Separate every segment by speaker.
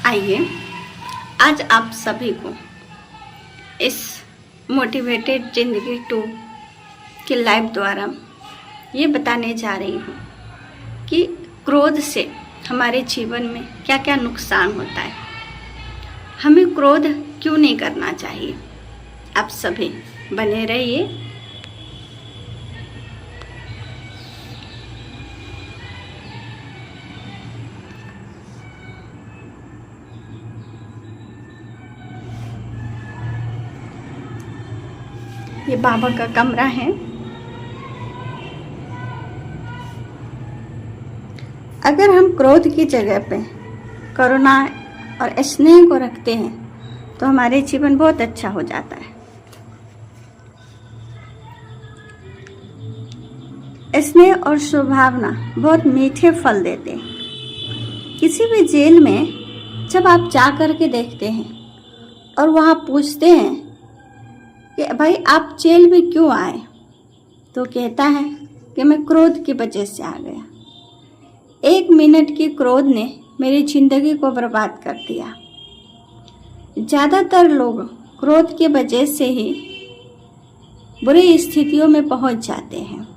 Speaker 1: आइए आज आप सभी को इस मोटिवेटेड जिंदगी 2 की लाइव द्वारा ये बताने जा रही हूँ कि क्रोध से हमारे जीवन में क्या क्या नुकसान होता है, हमें क्रोध क्यों नहीं करना चाहिए। आप सभी बने रहिए। ये बाबा का कमरा है। अगर हम क्रोध की जगह पे करुणा और स्नेह को रखते हैं तो हमारे जीवन बहुत अच्छा हो जाता है। स्नेह और सद्भावना बहुत मीठे फल देते हैं। किसी भी जेल में जब आप जा कर के देखते हैं और वहाँ पूछते हैं कि भाई आप जेल में क्यों आए, तो कहता है कि मैं क्रोध की वजह से आ गया। 1 मिनट की क्रोध ने मेरी जिंदगी को बर्बाद कर दिया। ज़्यादातर लोग क्रोध की वजह से ही बुरी स्थितियों में पहुंच जाते हैं।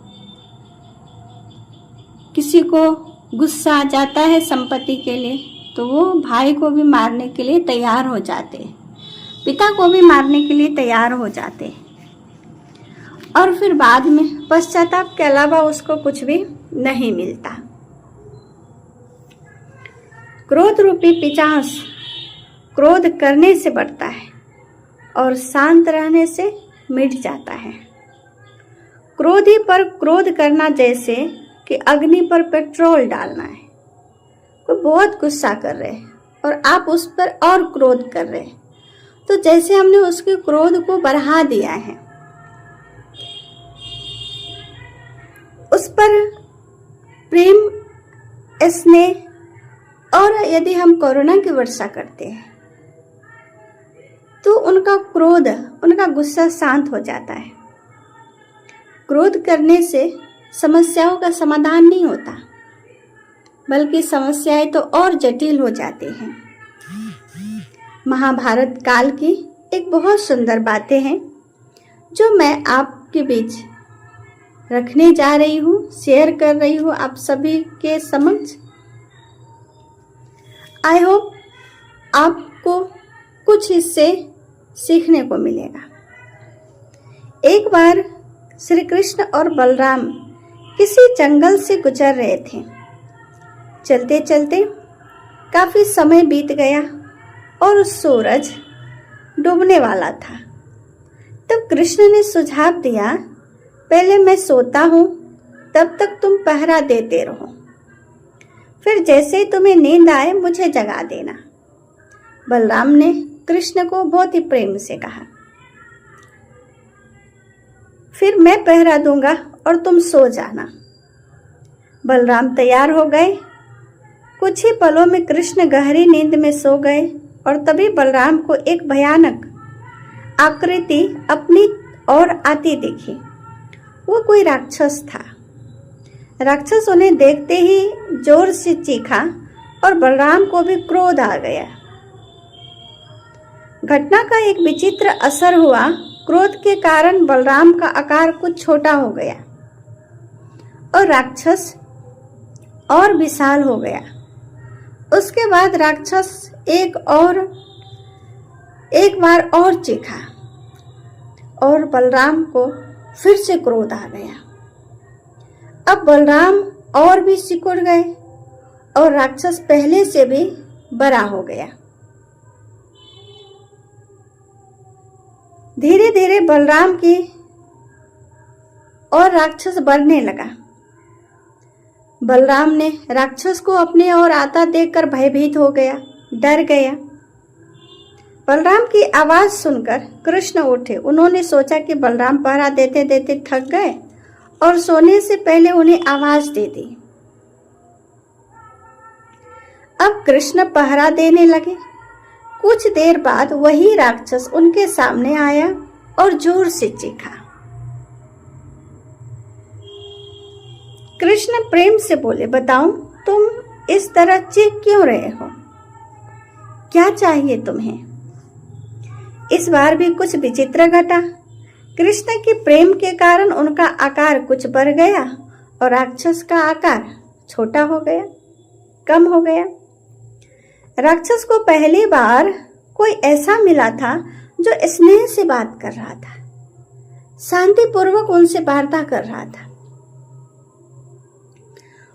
Speaker 1: किसी को गुस्सा आ जाता है संपत्ति के लिए तो वो भाई को भी मारने के लिए तैयार हो जाते हैं, पिता को भी मारने के लिए तैयार हो जाते हैं और फिर बाद में पश्चाताप के अलावा उसको कुछ भी नहीं मिलता। क्रोध रूपी पिशाच क्रोध करने से बढ़ता है और शांत रहने से मिट जाता है। क्रोधी पर क्रोध करना जैसे कि अग्नि पर पेट्रोल डालना है। कोई बहुत गुस्सा कर रहे हैं और आप उस पर और क्रोध कर रहे हैं तो जैसे हमने उसके क्रोध को बढ़ा दिया है। उस पर प्रेम, स्नेह और यदि हम करुणा की वर्षा करते हैं तो उनका क्रोध, उनका गुस्सा शांत हो जाता है। क्रोध करने से समस्याओं का समाधान नहीं होता, बल्कि समस्याएं तो और जटिल हो जाती हैं। महाभारत काल की एक बहुत सुंदर बातें हैं जो मैं आपके बीच रखने जा रही हूँ, शेयर कर रही हूँ आप सभी के समक्ष। आई होप आपको कुछ इससे सीखने को मिलेगा। एक बार श्री कृष्ण और बलराम किसी जंगल से गुजर रहे थे। चलते चलते काफी समय बीत गया और सूरज डूबने वाला था। तब कृष्ण ने सुझाव दिया, पहले मैं सोता हूँ, तब तक तुम पहरा देते रहो, फिर जैसे ही तुम्हें नींद आए मुझे जगा देना। बलराम ने कृष्ण को बहुत ही प्रेम से कहा, फिर मैं पहरा दूंगा और तुम सो जाना। बलराम तैयार हो गए। कुछ ही पलों में कृष्ण गहरी नींद में सो गए और तभी बलराम को एक भयानक आकृति अपनी ओर आती दिखी। वो कोई राक्षस था। राक्षस उन्हें देखते ही जोर से चीखा और बलराम को भी क्रोध आ गया। घटना का एक विचित्र असर हुआ। क्रोध के कारण बलराम का आकार कुछ छोटा हो गया और राक्षस और विशाल हो गया। उसके बाद राक्षस एक बार और चीखा और बलराम को फिर से क्रोध आ गया। अब बलराम और भी सिकुड़ गए और राक्षस पहले से भी बड़ा हो गया। धीरे धीरे बलराम की और राक्षस बढ़ने लगा। बलराम ने राक्षस को अपने ओर आता देखकर भयभीत हो गया, डर गया। बलराम की आवाज सुनकर कृष्ण उठे। उन्होंने सोचा कि बलराम पहरा देते देते थक गए और सोने से पहले उन्हें आवाज दे दी। अब कृष्ण पहरा देने लगे। कुछ देर बाद वही राक्षस उनके सामने आया और जोर से चीखा। कृष्ण प्रेम से बोले, बताओ तुम इस तरह चीख क्यों रहे हो? क्या चाहिए तुम्हें? इस बार भी कुछ विचित्र घटा। कृष्ण के प्रेम के कारण उनका आकार कुछ बढ़ गया और राक्षस का आकार छोटा हो गया, कम हो गया। राक्षस को पहली बार कोई ऐसा मिला था जो स्नेह से बात कर रहा था, शांतिपूर्वक उनसे वार्ता कर रहा था।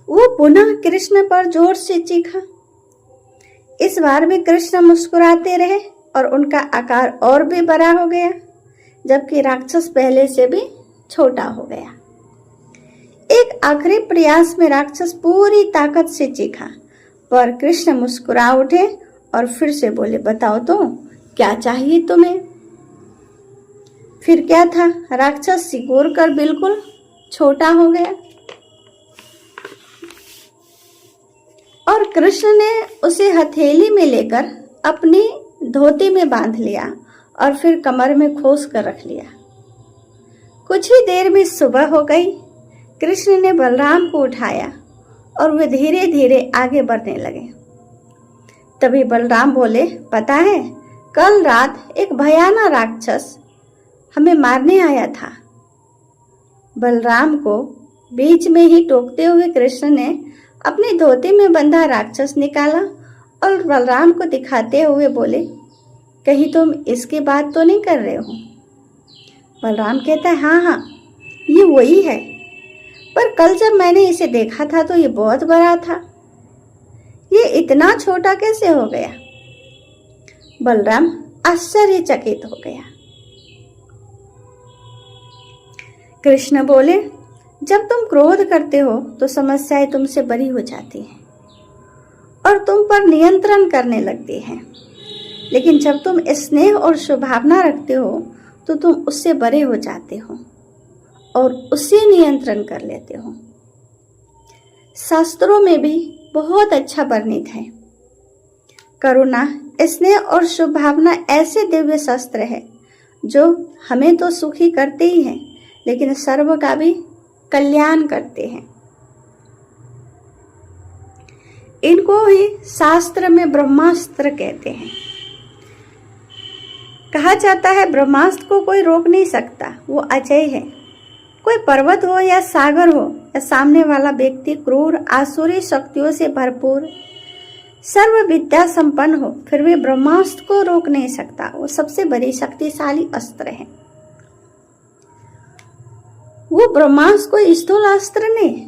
Speaker 1: वो पुनः कृष्ण पर जोर से चीखा। इस बार भी कृष्ण मुस्कुराते रहे और उनका आकार और भी बड़ा हो गया, जबकि राक्षस पहले से भी छोटा हो गया। एक आखिरी प्रयास में राक्षस पूरी ताकत से चीखा, पर कृष्ण मुस्कुरा उठे और फिर से बोले, बताओ तो क्या चाहिए तुम्हें? फिर क्या था, राक्षस सिकुड़ कर बिल्कुल छोटा हो गया और कृष्ण ने उसे हथेली में लेकर अपनी धोती में बांध लिया और फिर कमर में खोस कर रख लिया। कुछ ही देर में सुबह हो गई। कृष्ण ने बलराम को उठाया और वे धीरे धीरे आगे बढ़ने लगे। तभी बलराम बोले, पता है, कल रात एक भयानक राक्षस हमें मारने आया था। बलराम को बीच में ही टोकते हुए कृष्ण ने अपनी धोती में बंधा राक्षस निकाला और बलराम को दिखाते हुए बोले, कहीं तुम इसकी बात तो नहीं कर रहे हो? बलराम कहता है, हाँ हाँ, ये वही है, पर कल जब मैंने इसे देखा था तो ये बहुत बड़ा था, ये इतना छोटा कैसे हो गया? बलराम आश्चर्यचकित हो गया। कृष्ण बोले, जब तुम क्रोध करते हो तो समस्याएं तुमसे बड़ी हो जाती हैं और तुम पर नियंत्रण करने लगती हैं, लेकिन जब तुम स्नेह और शुभावना रखते हो तो तुम उससे बड़े हो जाते हो और उससे नियंत्रण कर लेते हो। शास्त्रों में भी बहुत अच्छा वर्णित है। करुणा, स्नेह और शुभावना ऐसे दिव्य शस्त्र है जो हमें तो सुखी करते ही हैं, लेकिन सर्व का भी कल्याण करते हैं। इनको ही शास्त्र में ब्रह्मास्त्र कहते हैं। कहा जाता है, ब्रह्मास्त्र को कोई रोक नहीं सकता, वो अजय है। कोई पर्वत हो या सागर हो या सामने वाला व्यक्ति क्रूर आसुरी शक्तियों से भरपूर सर्व विद्या संपन्न हो, फिर भी ब्रह्मास्त्र को रोक नहीं सकता। वो सबसे बड़ी शक्तिशाली अस्त्र है। वो ब्रह्मास्त्र कोई स्थूल अस्त्र नहीं,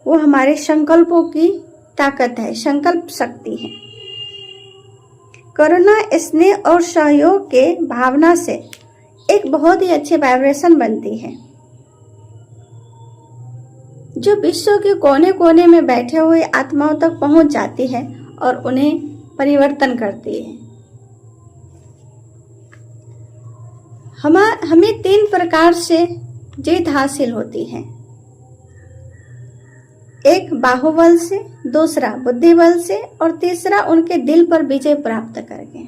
Speaker 1: वो हमारे संकल्पों की ताकत है, संकल्प शक्ति है। करुणा, स्नेह और सहयोग के भावना से एक बहुत ही अच्छी वाइब्रेशन बनती है जो विश्व के कोने कोने में बैठे हुए आत्माओं तक पहुंच जाती है और उन्हें परिवर्तन करती है। हमें 3 प्रकार से जीत हासिल होती है। एक बाहुबल से, दूसरा बुद्धिबल से और तीसरा उनके दिल पर विजय प्राप्त करके।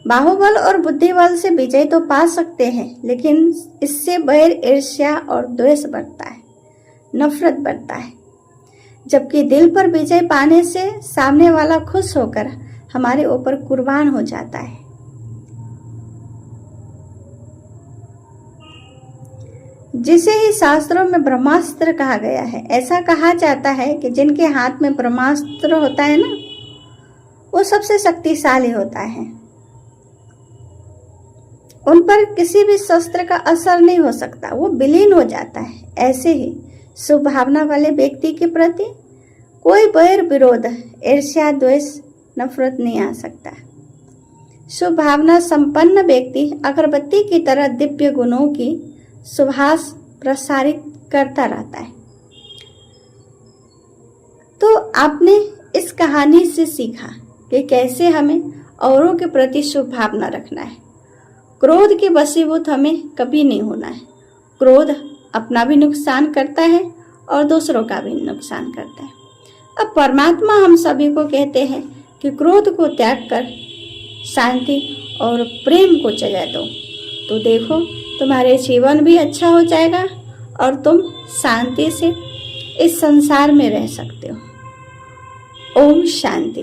Speaker 1: बाहुबल और बुद्धिबल से विजय तो पा सकते हैं, लेकिन इससे बैर, ईर्ष्या और द्वेष बढ़ता है, नफरत बढ़ता है। जबकि दिल पर विजय पाने से सामने वाला खुश होकर हमारे ऊपर कुर्बान हो जाता है। जिसे ही शास्त्रों में ब्रह्मास्त्र कहा गया है। ऐसा कहा जाता है कि जिनके हाथ में ब्रह्मास्त्र होता है ना, वो सबसे शक्तिशाली होता है। उन पर किसी भी शस्त्र का असर नहीं हो सकता, वो विलीन हो जाता है। ऐसे ही शुभ भावना वाले व्यक्ति के प्रति कोई बैर, विरोध, ईर्ष्या, द्वेष, नफरत नहीं आ सकता। शुभ भावना संपन्न व्यक्ति अगरबत्ती की तरह दिव्य गुणों की सुभाष प्रसारित करता रहता है। तो आपने इस कहानी से सीखा कि कैसे हमें औरों के प्रति शुभ भावना रखना है। क्रोध के वशीभूत हमें कभी नहीं होना है। क्रोध अपना भी नुकसान करता है और दूसरों का भी नुकसान करता है। अब परमात्मा हम सभी को कहते हैं कि क्रोध को त्याग कर शांति और प्रेम को जगा दो, तो देखो तुम्हारे जीवन भी अच्छा हो जाएगा और तुम शांति से इस संसार में रह सकते हो। ओम शांति।